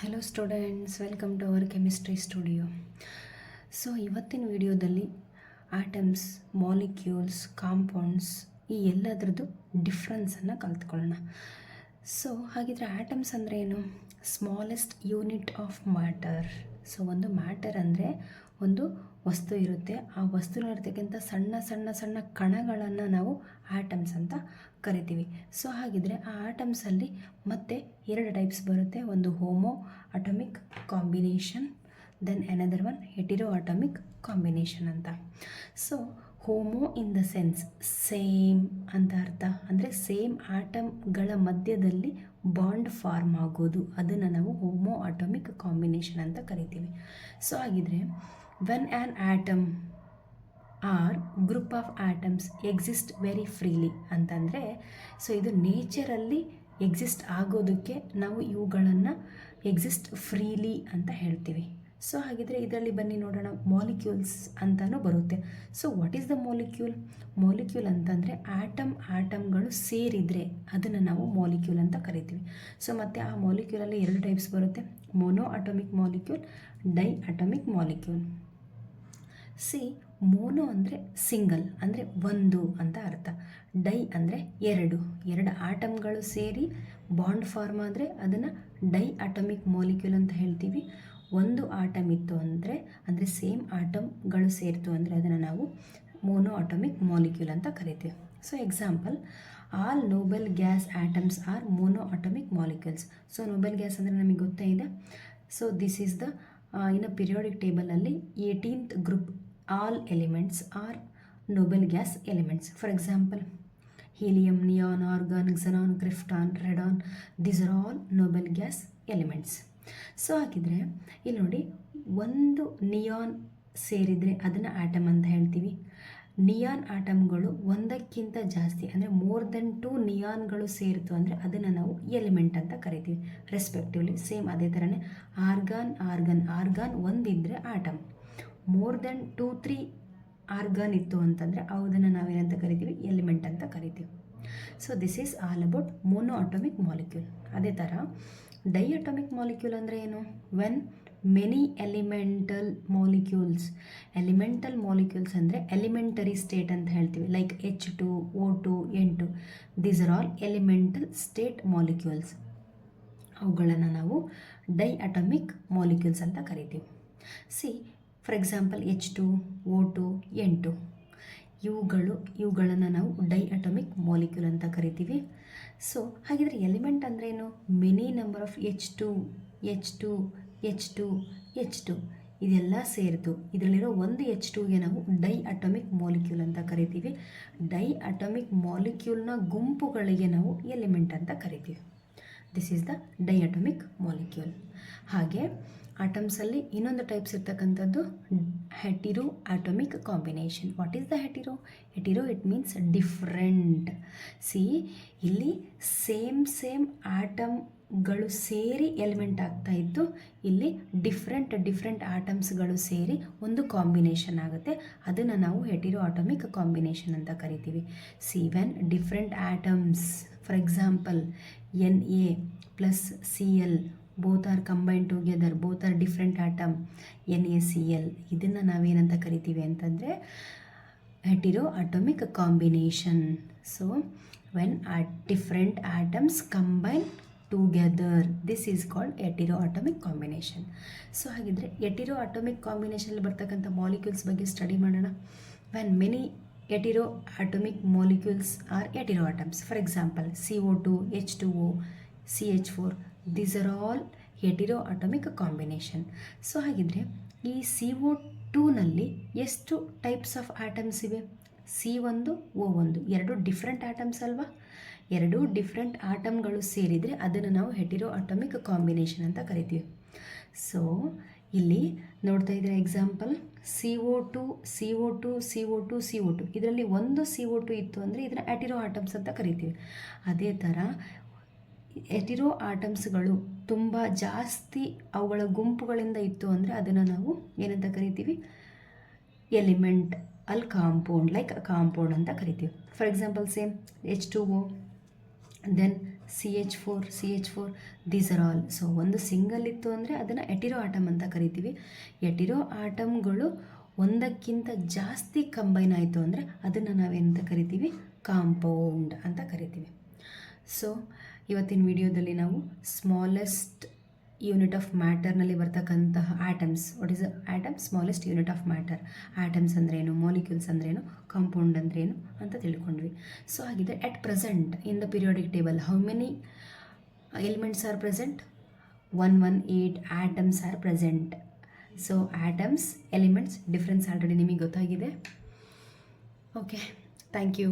Hello students, welcome to our chemistry studio. So ಇವತ್ತಿನ ವಿಡಿಯೋದಲ್ಲಿ atoms, molecules, compounds ಈ ಎಲ್ಲದರದ್ದು ಡಿಫ್ರೆನ್ಸನ್ನು ಕಲ್ತ್ಕೊಳ್ಳೋಣ. So ಹಾಗಿದ್ರೆ ಆಟಮ್ಸ್ ಅಂದರೆ ಏನು? Smallest unit of matter. So ಒಂದು ಮ್ಯಾಟರ್ ಅಂದರೆ ಒಂದು ವಸ್ತು ಇರುತ್ತೆ, ಆ ವಸ್ತುವಿನಲ್ಲಿರ್ತಕ್ಕಂಥ ಸಣ್ಣ ಸಣ್ಣ ಸಣ್ಣ ಕಣಗಳನ್ನು ನಾವು ಆಟಮ್ಸ್ ಅಂತ ಕರಿತೀವಿ. ಸೊ ಹಾಗಿದ್ರೆ ಆ ಆಟಮ್ಸಲ್ಲಿ ಮತ್ತೆ ಎರಡು ಟೈಪ್ಸ್ ಬರುತ್ತೆ. ಒಂದು homo atomic combination, then another one hetero atomic combination ಅಂತ. So homo in the sense same ಅಂತ ಅರ್ಥ, ಅಂದರೆ ಸೇಮ್ ಆಟಮ್ಗಳ ಮಧ್ಯದಲ್ಲಿ ಬಾಂಡ್ ಫಾರ್ಮ್ ಆಗೋದು, ಅದನ್ನು ನಾವು ಹೋಮೋ ಅಟಮಿಕ್ ಕಾಂಬಿನೇಷನ್ ಅಂತ ಕರಿತೀವಿ. ಸೊ ಹಾಗಿದ್ರೆ when an atom or group of atoms exist very freely ಅಂತಂದರೆ, ಸೊ ಇದು ನೇಚರಲ್ಲಿ ಎಕ್ಸಿಸ್ಟ್ ಆಗೋದಕ್ಕೆ ನಾವು ಇವುಗಳನ್ನು ಎಕ್ಸಿಸ್ಟ್ ಫ್ರೀಲಿ ಅಂತ ಹೇಳ್ತೀವಿ. ಸೊ ಹಾಗಿದ್ರೆ ಇದರಲ್ಲಿ ಬನ್ನಿ ನೋಡೋಣ, ಮಾಲಿಕ್ಯೂಲ್ಸ್ ಅಂತಲೂ ಬರುತ್ತೆ. So what is the molecule? Molecule ಅಂತಂದರೆ ಆಟಮ್ಗಳು ಸೇರಿದರೆ ಅದನ್ನು ನಾವು ಮಾಲಿಕ್ಯೂಲ್ ಅಂತ ಕರಿತೀವಿ. ಸೊ ಮತ್ತು ಆ ಮಾಲಿಕ್ಯೂಲಲ್ಲಿ ಎರಡು ಟೈಪ್ಸ್ ಬರುತ್ತೆ, mono atomic molecule, di atomic molecule. Mono ಅಂದರೆ ಸಿಂಗಲ್, ಅಂದರೆ ಒಂದು ಅಂತ ಅರ್ಥ. ಡೈ ಅಂದರೆ ಎರಡು ಆಟಮ್ಗಳು ಸೇರಿ ಬಾಂಡ್ ಫಾರ್ಮ್ ಆದರೆ ಅದನ್ನು ಡೈ ಅಟಮಿಕ್ ಮಾಲಿಕ್ಯೂಲ್ ಅಂತ ಹೇಳ್ತೀವಿ. ಒಂದು ಆಟಮ್ ಇತ್ತು ಅಂದರೆ ಸೇಮ್ ಆಟಮ್ಗಳು ಸೇರಿತು ಅಂದರೆ ಅದನ್ನು ನಾವು ಮೋನೋ ಅಟಮಿಕ್ ಮಾಲಿಕ್ಯೂಲ್ ಅಂತ ಕರಿತೀವಿ. So example, all noble gas atoms are mono atomic molecules. So noble gas ಅಂದರೆ ನಮಗೆ ಗೊತ್ತೇ ಇದೆ. So this is the in a periodic ಟೇಬಲಲ್ಲಿ 18th group. All elements are noble gas elements. For example, helium, neon, argon, xenon, krypton, radon, these are all noble gas elements. So ಹಾಗಿದ್ರೆ ಇಲ್ಲಿ ನೋಡಿ, ಒಂದು neon ಸೇರಿದರೆ ಅದನ್ನು atom ಅಂತ ಹೇಳ್ತೀವಿ. Neon ಆಟಮ್ಗಳು ಒಂದಕ್ಕಿಂತ ಜಾಸ್ತಿ ಅಂದರೆ ಮೋರ್ ದೆನ್ 2 ನಿಯಾನ್ಗಳು ಸೇರಿತು ಅಂದರೆ ಅದನ್ನು ನಾವು ಎಲಿಮೆಂಟ್ ಅಂತ ಕರಿತೀವಿ ರೆಸ್ಪೆಕ್ಟಿವ್ಲಿ. ಸೇಮ್ ಅದೇ ಥರನೇ ಆರ್ಗಾನ್ ಒಂದಿದ್ದರೆ ಆಟಮ್, ಮೋರ್ ದೆನ್ 2-3 ಆರ್ಗಾನ್ ಇತ್ತು ಅಂತಂದರೆ ಅದನ್ನು ನಾವೇನಂತ ಕರಿತೀವಿ? ಎಲಿಮೆಂಟ್ ಅಂತ ಕರಿತೀವಿ. So this is all about mono atomic molecule. ಅದೇ ಥರ ಡೈ ಅಟಮಿಕ್ ಮಾಲಿಕ್ಯೂಲ್ ಅಂದರೆ ಏನು? ವೆನ್ ಮೆನಿ ಎಲಿಮೆಂಟಲ್ ಮಾಲಿಕ್ಯೂಲ್ಸ್ ಅಂದರೆ ಎಲಿಮೆಂಟರಿ ಸ್ಟೇಟ್ ಅಂತ ಹೇಳ್ತೀವಿ, like H2, O2, N2, these are all elemental state molecules. ಅವುಗಳನ್ನು ನಾವು ಡೈ ಅಟಮಿಕ್ ಮಾಲಿಕ್ಯೂಲ್ಸ್ ಅಂತ ಕರಿತೀವಿ. For example H2, O2, N2 ಇವುಗಳನ್ನು ನಾವು ಡೈ ಅಟಮಿಕ್ ಮಾಲಿಕ್ಯೂಲ್ ಅಂತ ಕರಿತೀವಿ. ಸೊ ಹಾಗಿದ್ರೆ ಎಲಿಮೆಂಟ್ ಅಂದ್ರೇನು? ಮೆನಿ ನಂಬರ್ ಆಫ್ H2 ಇದೆಲ್ಲ ಸೇರಿತು, ಇದರಲ್ಲಿರೋ ಒಂದು H2ಗೆ ನಾವು ಡೈ ಅಟಮಿಕ್ ಮಾಲಿಕ್ಯೂಲ್ ಅಂತ ಕರಿತೀವಿ. ಡೈ ಅಟಮಿಕ್ ಮಾಲಿಕ್ಯೂಲ್ನ ಗುಂಪುಗಳಿಗೆ ನಾವು ಎಲಿಮೆಂಟ್ ಅಂತ ಕರಿತೀವಿ. This is the di atomic molecule. ಹಾಗೆ ಆಟಮ್ಸಲ್ಲಿ ಇನ್ನೊಂದು ಟೈಪ್ಸ್ ಇರ್ತಕ್ಕಂಥದ್ದು hetero atomic combination. What is the hetero? It means different. ಇಲ್ಲಿ ಸೇಮ್ ಆಟಮ್ಗಳು ಸೇರಿ ಎಲಿಮೆಂಟ್ ಆಗ್ತಾ ಇತ್ತು, ಇಲ್ಲಿ ಡಿಫ್ರೆಂಟ್ ಆಟಮ್ಸ್ಗಳು ಸೇರಿ ಒಂದು ಕಾಂಬಿನೇಷನ್ ಆಗುತ್ತೆ, ಅದನ್ನು ನಾವು ಹೆಟಿರೋ ಅಟಮಿಕ್ ಕಾಂಬಿನೇಷನ್ ಅಂತ ಕರಿತೀವಿ. When different atoms, for example Na plus Cl both are combined together, both are different atom, NaCl, ಇದನ್ನು ನಾವೇನಂತ ಕರಿತೀವಿ ಅಂತಂದರೆ ಹೆಟಿರೋ atomic combination. So when different atoms combine together, this is called ಹೆಟಿರೋ atomic combination. So ಹಾಗಿದ್ರೆ ಹೆಟಿರೋ atomic ಕಾಂಬಿನೇಷನಲ್ಲಿ ಬರ್ತಕ್ಕಂಥ molecules ಬಗ್ಗೆ study ಮಾಡೋಣ. When many ಹೆಟಿರೋ atomic molecules are ಹೆಟಿರೋ atoms, for example CO2, H2O, CH4, these are all ಹೆಟಿರೋ atomic combination. So ಹಾಗಿದ್ರೆ ಈ CO2ನಲ್ಲಿ ಎಷ್ಟು types of atoms ಇವೆ? C1, O1, ಎರಡು different atoms ಅಲ್ವಾ? ಎರಡು ಡಿಫ್ರೆಂಟ್ ಆಟಮ್ಗಳು ಸೇರಿದರೆ ಅದನ್ನು ನಾವು ಹೆಟಿರೋ ಅಟಮಿಕ್ ಕಾಂಬಿನೇಷನ್ ಅಂತ ಕರಿತೀವಿ. ಸೊ ಇಲ್ಲಿ ನೋಡ್ತಾ ಇದ್ರೆ ಎಕ್ಸಾಂಪಲ್ CO2 ಇದರಲ್ಲಿ ಒಂದು CO2 ಇತ್ತು ಅಂದರೆ ಇದನ್ನು ಹೆಟಿರೋ ಆಟಮ್ಸ್ ಅಂತ ಕರಿತೀವಿ. ಅದೇ ಥರ ಹೆಟಿರೋ ಆಟಮ್ಸ್ಗಳು ತುಂಬ ಜಾಸ್ತಿ ಅವುಗಳ ಗುಂಪುಗಳಿಂದ ಇತ್ತು ಅಂದರೆ ಅದನ್ನು ನಾವು ಏನಂತ ಕರಿತೀವಿ? ಎಲಿಮೆಂಟ್ ಕಾಂಪೌಂಡ್, ಲೈಕ್ ಕಾಂಪೌಂಡ್ ಅಂತ ಕರಿತೀವಿ. For example same H2O, then CH4 these are all. So ಒಂದು ಸಿಂಗಲ್ ಇತ್ತು ಅಂದರೆ ಅದನ್ನು ಎಟಿರೋ ಆಟಮ್ ಅಂತ ಕರಿತೀವಿ. ಎಟಿರೋ ಆಟಮ್ಗಳು ಒಂದಕ್ಕಿಂತ ಜಾಸ್ತಿ ಕಂಬೈನ್ ಆಯಿತು ಅಂದರೆ ಅದನ್ನು ನಾವೇನಂತ ಕರಿತೀವಿ, ಕಾಂಪೌಂಡ್ ಅಂತ ಕರಿತೀವಿ. ಸೊ ಇವತ್ತಿನ ವಿಡಿಯೋದಲ್ಲಿ ನಾವು ಸ್ಮಾಲೆಸ್ಟ್ ಯೂನಿಟ್ ಆಫ್ ಮ್ಯಾಟರ್ನಲ್ಲಿ ಬರ್ತಕ್ಕಂತಹ atoms, what is atom, smallest unit of matter, atoms ಅಂದ್ರೇನು, ಮಾಲಿಕ್ಯೂಲ್ಸ್ ಅಂದ್ರೇನು, ಕಾಂಪೌಂಡ್ ಅಂದ್ರೇನು ಅಂತ ತಿಳ್ಕೊಂಡ್ವಿ. ಸೊ ಹಾಗಿದ್ರೆ at present in the periodic table how many elements are present? 118 atoms are present. So atoms, elements difference already ನಿಮಗೆ ಗೊತ್ತಾಗಿದೆ. Okay, thank you.